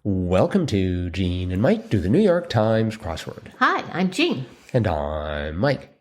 Welcome to Gene and Mike do the New York Times crossword. Hi, I'm Jean. And I'm Mike.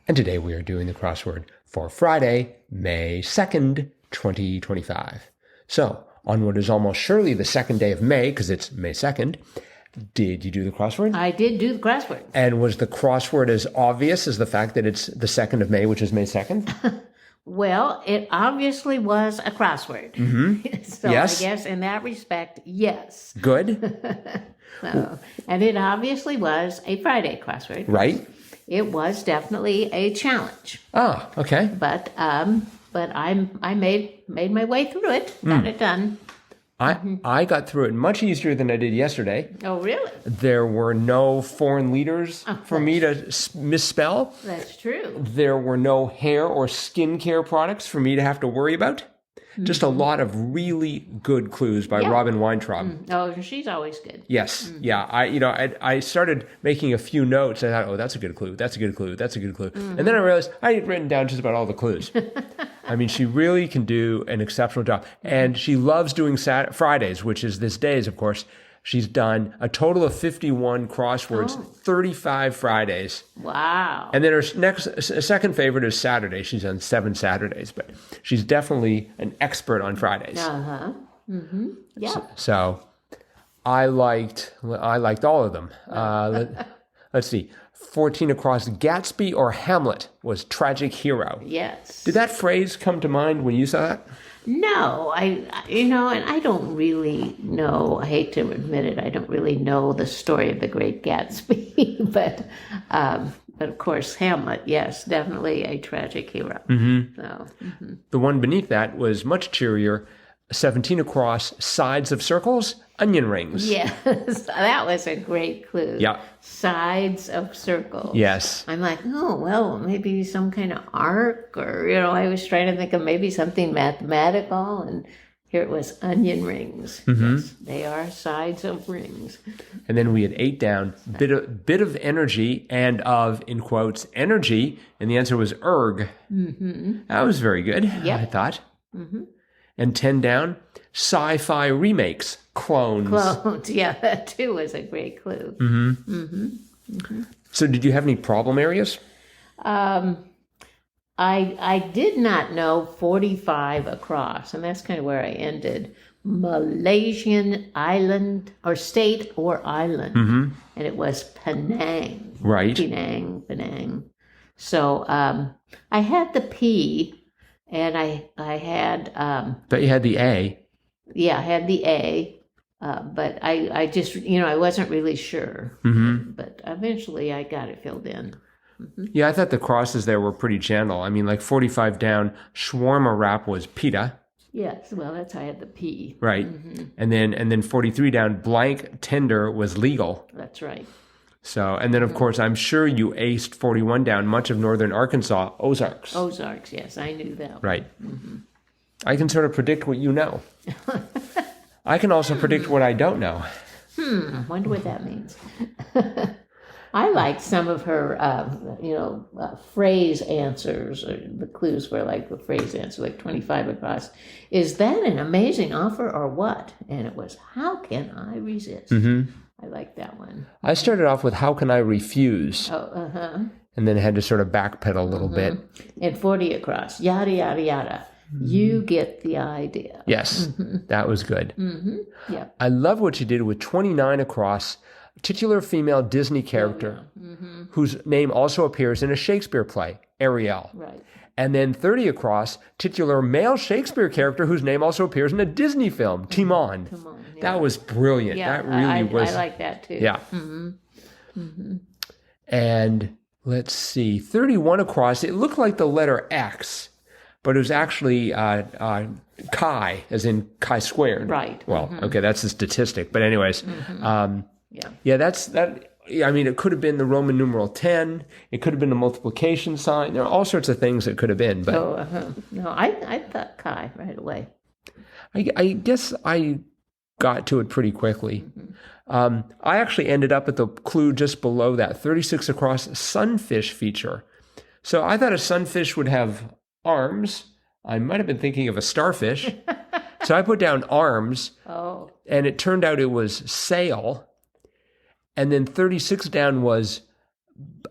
And today we are doing the crossword for Friday, May 2nd, 2025. So, on what is almost surely the second day of May, because it's May 2nd, did you do the crossword? I did do the crossword. And was the crossword as obvious as the fact that it's the 2nd of May, which is May 2nd? Well, it obviously was a crossword. Mm-hmm. So yes. I guess in that respect, yes. Good. And it obviously was a Friday crossword. Right. It was definitely a challenge. Ah, okay. But I made my way through it, got it done. I got through it much easier than I did yesterday. Oh, really? There were no foreign leaders for me to misspell. That's true. There were no hair or skincare products for me to have to worry about. Just a lot of really good clues by Robyn Weintraub. Oh, she's always good. Yes. Yeah. I started making a few notes. I thought, oh, that's a good clue. That's a good clue. That's a good clue. And then I realized I had written down just about all the clues. I mean, she really can do an exceptional job. And she loves doing Fridays, which is this days, of course. She's done a total of 51 crosswords, 35 Fridays. Wow. And then her second favorite is Saturday. She's done 7 Saturdays, but she's definitely an expert on Fridays. Uh-huh. Mm-hmm. Yeah. So I liked all of them. Let's see. 14 across, Gatsby or Hamlet was tragic hero. Yes. Did that phrase come to mind when you saw that? No, and I don't really know, I hate to admit it, I don't really know the story of the Great Gatsby, but of course, Hamlet, yes, definitely a tragic hero. Mm-hmm. So, The one beneath that was much cheerier, 17 across, sides of circles, onion rings. Yes, that was a great clue. Yeah. Sides of circles. Yes. I'm like, oh, well, maybe some kind of arc, or, I was trying to think of maybe something mathematical, and here it was onion rings. Mm-hmm. Yes, they are sides of rings. And then we had 8 down, bit of energy and of, in quotes, energy, and the answer was erg. Mm-hmm. That was very good, Yep. I thought. Mm-hmm. And 10 down, sci-fi remakes, clones. Clones, yeah, that too was a great clue. Mm-hmm. Mm-hmm. Mm-hmm. So did you have any problem areas? I did not know 45 across, and that's kind of where I ended. Malaysian island, or state or island. Mm-hmm. And it was Penang. Right. Penang. So I had the P, and I had... But you had the A. Yeah, I had the A, but I just, I wasn't really sure. Mm-hmm. But eventually I got it filled in. Mm-hmm. Yeah, I thought the crosses there were pretty gentle. I mean, like 45 down, shawarma wrap was pita. Yes, well, that's how I had the P. Right. Mm-hmm. And then 43 down, blank tender was legal. That's right. So, and then of course, I'm sure you aced 41 down, much of northern Arkansas, Ozarks. Ozarks, yes, I knew that. Right. Mm-hmm. I can sort of predict what you know. I can also predict what I don't know. Wonder what that means. I liked some of her, phrase answers. Or the clues were like the phrase answer, like 25 across. Is that an amazing offer or what? And it was, how can I resist? Mm-hmm. I like that one. I started off with, how can I refuse? Oh, uh-huh. And then had to sort of backpedal a little bit. And 40 across, yada, yada, yada. You get the idea. Yes, that was good. Mm-hmm. Yeah. I love what you did with 29 across, titular female Disney character whose name also appears in a Shakespeare play, Ariel. Right. And then 30 across, titular male Shakespeare character whose name also appears in a Disney film, Timon. Yeah. That was brilliant. Yeah, that really was. I like that too. Yeah. Mm-hmm. Mm-hmm. And let's see, 31 across, it looked like the letter X, but it was actually chi, as in chi squared. Right. Well, okay, that's a statistic. But anyways, yeah, that's that. I mean, it could have been the Roman numeral 10. It could have been a multiplication sign. There are all sorts of things it could have been. But no, I thought chi right away. I guess I got to it pretty quickly. I actually ended up at the clue just below that, 36 across, Sunfish feature. So I thought a sunfish would have arms. I might have been thinking of a starfish. So I put down arms, Oh, and it turned out it was sail. And then 36 down was,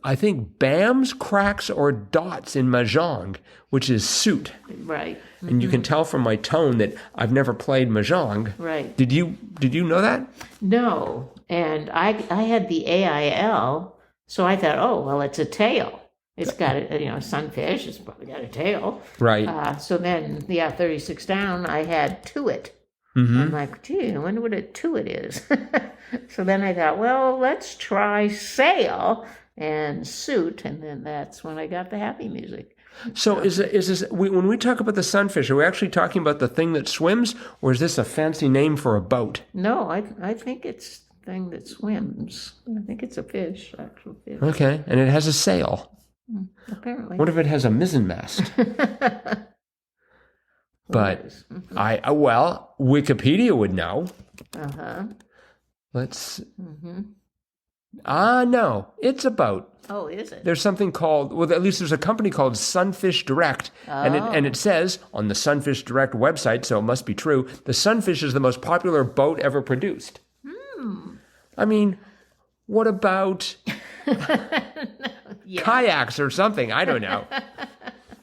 I think, bams, cracks, or dots in mahjong, which is suit. right. And you can tell from my tone that I've never played mahjong. Right. Did you know that? No. And I had the AIL, so I thought, oh, well, it's a tail. It's got a, sunfish, it's probably got a tail. Right. So then, 36 down, I had to it. Mm-hmm. I'm like, gee, I wonder what a to it is. So then I thought, well, let's try sail and suit. And then that's when I got the happy music. So is this, when we talk about the sunfish, are we actually talking about the thing that swims, or is this a fancy name for a boat? No, I think it's the thing that swims. I think it's a fish, actual fish. Okay, and it has a sail. Apparently. What if it has a mizzenmast? But well, Wikipedia would know. Uh-huh. Let's. No, it's a boat. Oh, is it? There's something called, well, at least there's a company called Sunfish Direct, and it says on the Sunfish Direct website, so it must be true, the Sunfish is the most popular boat ever produced. I mean, what about kayaks or something? I don't know.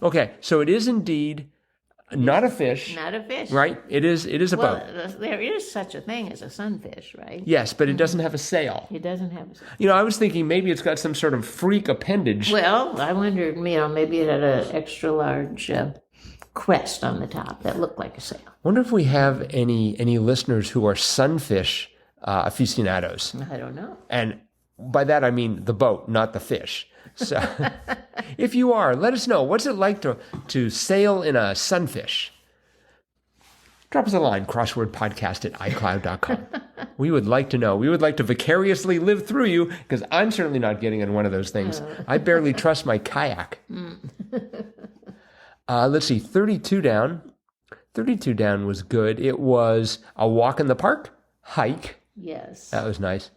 Okay, so it is indeed not a fish. Not a fish. Right? It is a boat. There is such a thing as a sunfish, right? Yes, but it doesn't have a sail. It doesn't have I was thinking maybe it's got some sort of freak appendage. Well, I wondered, maybe it had an extra large crest on the top that looked like a sail. I wonder if we have any listeners who are sunfish aficionados. I don't know. And by that I mean the boat, not the fish. So if you are, let us know. What's it like to sail in a sunfish? Drop us a line, crosswordpodcast@icloud.com. We would like to know. We would like to vicariously live through you, because I'm certainly not getting in one of those things. I barely trust my kayak. Let's see, 32 down. 32 down was good. It was a walk in the park, hike. Yes. That was nice.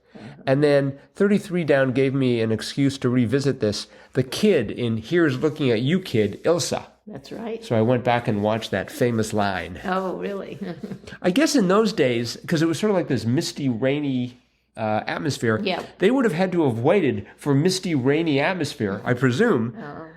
And then 33 down gave me an excuse to revisit this. The kid in Here's Looking at You Kid, Ilsa. That's right. So I went back and watched that famous line. Oh, really? I guess in those days, because it was sort of like this misty, rainy atmosphere, they would have had to have waited for misty, rainy atmosphere, I presume.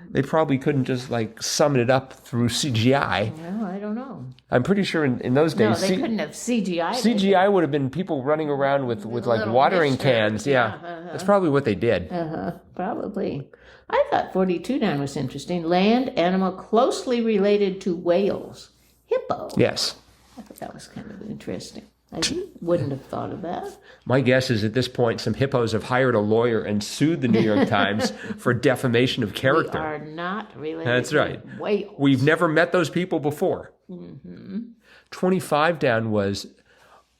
They probably couldn't just sum it up through CGI. No, I don't know. I'm pretty sure in those days... No, they couldn't have CGI. CGI would have been people running around with watering cans. Yeah, that's probably what they did. Probably. I thought 42 down was interesting. Land animal closely related to whales. Hippo. Yes. I thought that was kind of interesting. I wouldn't have thought of that. My guess is at this point, some hippos have hired a lawyer and sued the New York Times for defamation of character. We are not related That's right. to whales. We've never met those people before. 25 down was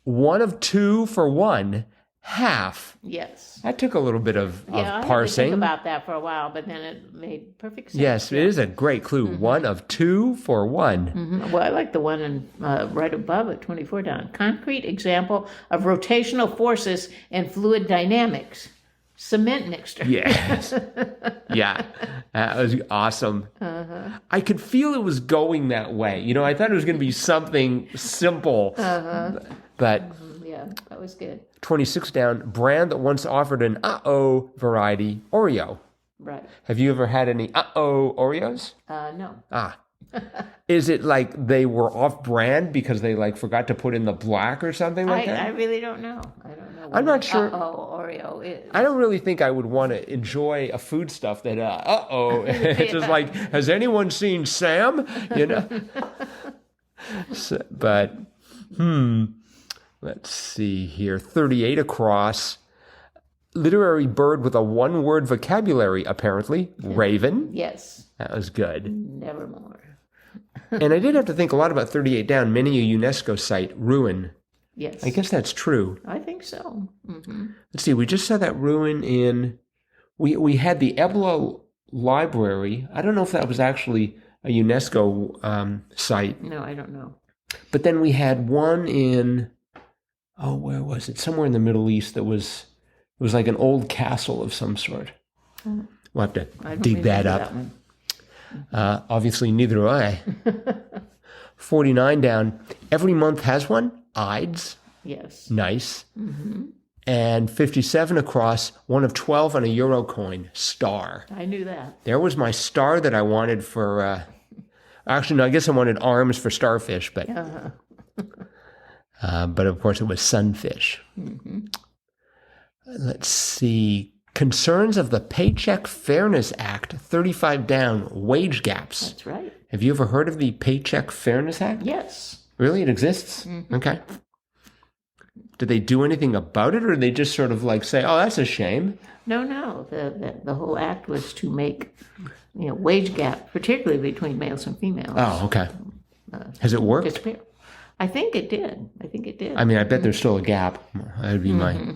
1 of 2 for 1, half. Yes. That took a little bit of I had to parsing. think about that for a while, but then it made perfect sense. Yes, it is a great clue. 1 of 2 for 1. Well, I like the one right above it, 24 down. Concrete example of rotational forces and fluid dynamics. Cement mixture. Yes. Yeah. That was awesome. I could feel it was going that way. I thought it was going to be something simple. But Yeah, that was good. 26 down, brand that once offered an uh-oh variety, Oreo. Right. Have you ever had any uh-oh Oreos? No. Is it like they were off-brand because they forgot to put in the black or something like that? I really don't know. I don't know. I'm not sure. Oreo is. I don't really think I would want to enjoy a foodstuff that, it's just like, has anyone seen Sam? So, but, let's see here. 38 across. Literary bird with a one-word vocabulary, apparently. Raven. Yes. That was good. Nevermore. And I did have to think a lot about 38 down. Many a UNESCO site ruin. Yes. I guess that's true. I think so. Let's see. We just saw that ruin in... We had the Ebla Library. I don't know if that was actually a UNESCO site. No, I don't know. But then we had one in... Oh, where was it? Somewhere in the Middle East that was... It was like an old castle of some sort. We'll have to dig that up. Obviously, neither do I. 49 down. Every month has one. Ides. Yes. Nice. And 57 across, one of 12 on a euro coin. Star. I knew that. There was my star that I wanted for... actually, no, I guess I wanted arms for starfish, but... but of course it was sunfish. Let's see. Concerns of the Paycheck Fairness Act, 35 down, wage gaps. That's right. Have you ever heard of the Paycheck Fairness Act? Yes. Really? It exists? Okay. Did they do anything about it, or did they just sort of like say, oh, that's a shame? No. The whole act was to make, wage gap, particularly between males and females. Oh, okay. Has it worked? Disappear. I think it did. I mean, I bet there's still a gap. That would be my...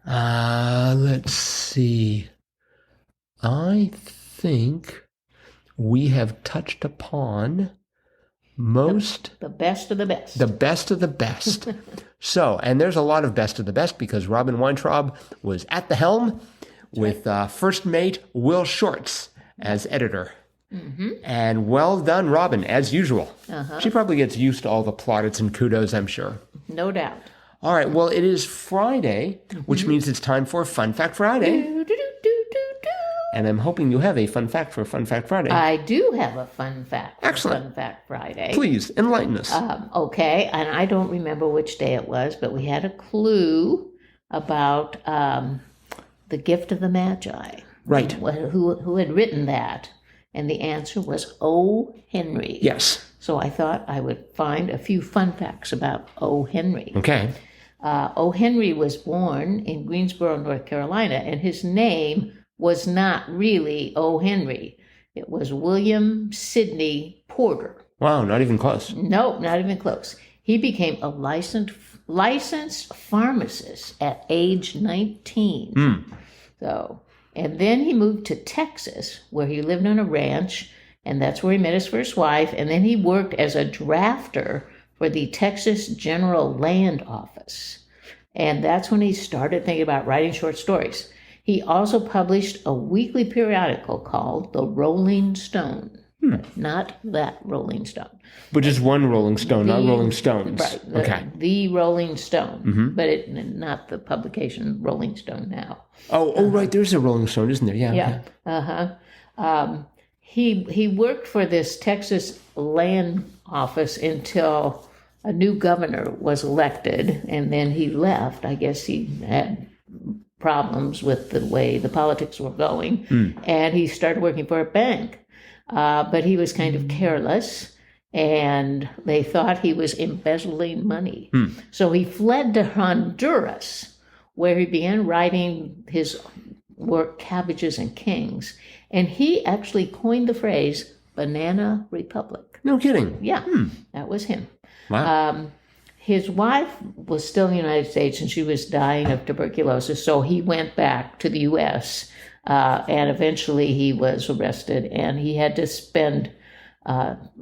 let's see. I think we have touched upon most... The best of the best. The best of the best. So, and there's a lot of best of the best because Robyn Weintraub was at the helm with first mate Will Shorts as editor. And well done, Robyn, as usual. She probably gets used to all the plaudits and kudos, I'm sure. No doubt. All right, well, it is Friday, which means it's time for Fun Fact Friday. And I'm hoping you have a fun fact for Fun Fact Friday. I do have a fun fact for Excellent. Fun Fact Friday. Please, enlighten us. Okay, and I don't remember which day it was, but we had a clue about the gift of the Magi. Right. Who had written that? And the answer was O. Henry. Yes. So I thought I would find a few fun facts about O. Henry. Okay. O. Henry was born in Greensboro, North Carolina, and his name was not really O. Henry. It was William Sidney Porter. Wow, not even close. Nope, not even close. He became a licensed pharmacist at age 19. So, and then he moved to Texas, where he lived on a ranch, and that's where he met his first wife. And then he worked as a drafter for the Texas General Land Office. And that's when he started thinking about writing short stories. He also published a weekly periodical called The Rolling Stone. Not that Rolling Stone. But just one Rolling Stone, not Rolling Stones. Right. The Rolling Stone. But not the publication Rolling Stone now. Oh, right. There's a Rolling Stone, isn't there? Yeah. Okay. He worked for this Texas land office until a new governor was elected, and then he left. I guess he had problems with the way the politics were going, and he started working for a bank. But he was kind of careless, and they thought he was embezzling money. So he fled to Honduras, where he began writing his work, Cabbages and Kings. And he actually coined the phrase Banana Republic. No kidding. Yeah, that was him. Wow. His wife was still in the United States, and she was dying of tuberculosis, so he went back to the U.S., and eventually he was arrested, and he had to spend,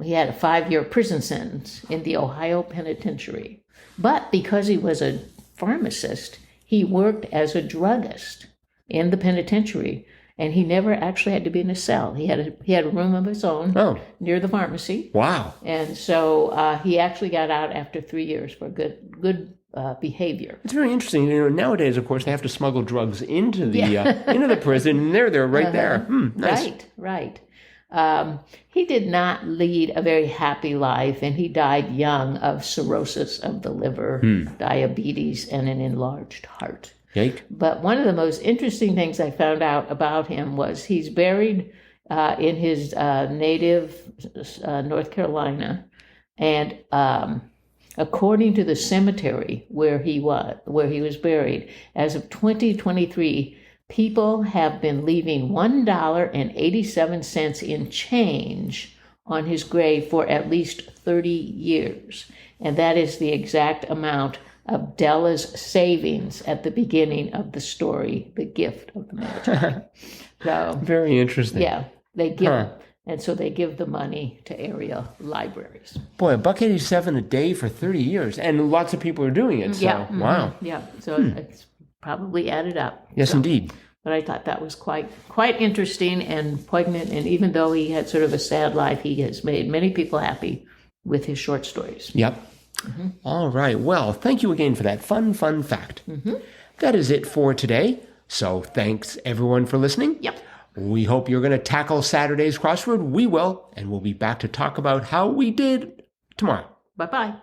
he had a 5-year prison sentence in the Ohio Penitentiary. But because he was a pharmacist, he worked as a druggist in the penitentiary, and he never actually had to be in a cell. He had a room of his own near the pharmacy. Wow. And so he actually got out after 3 years for good behavior. It's very interesting. Nowadays, of course, they have to smuggle drugs into the into the prison, and they're right there. Nice. Right. He did not lead a very happy life, and he died young of cirrhosis of the liver, diabetes, and an enlarged heart. Yike. But one of the most interesting things I found out about him was he's buried in his native North Carolina, and according to the cemetery where he was buried, as of 2023, people have been leaving $1.87 in change on his grave for at least 30 years. And that is the exact amount of Della's savings at the beginning of the story, The Gift of the Magi. So, very interesting. Yeah, they give, and so they give the money to area libraries. Boy, $1.87 a day for 30 years, and lots of people are doing it. So, wow. Yeah, so it's probably added up. Yes, so, indeed. But I thought that was quite interesting and poignant, and even though he had sort of a sad life, he has made many people happy with his short stories. Yep. All right. Well, thank you again for that fun fact. That is it for today. So thanks everyone for listening. Yep. We hope you're going to tackle Saturday's crossword. We will, and we'll be back to talk about how we did tomorrow. Bye-bye.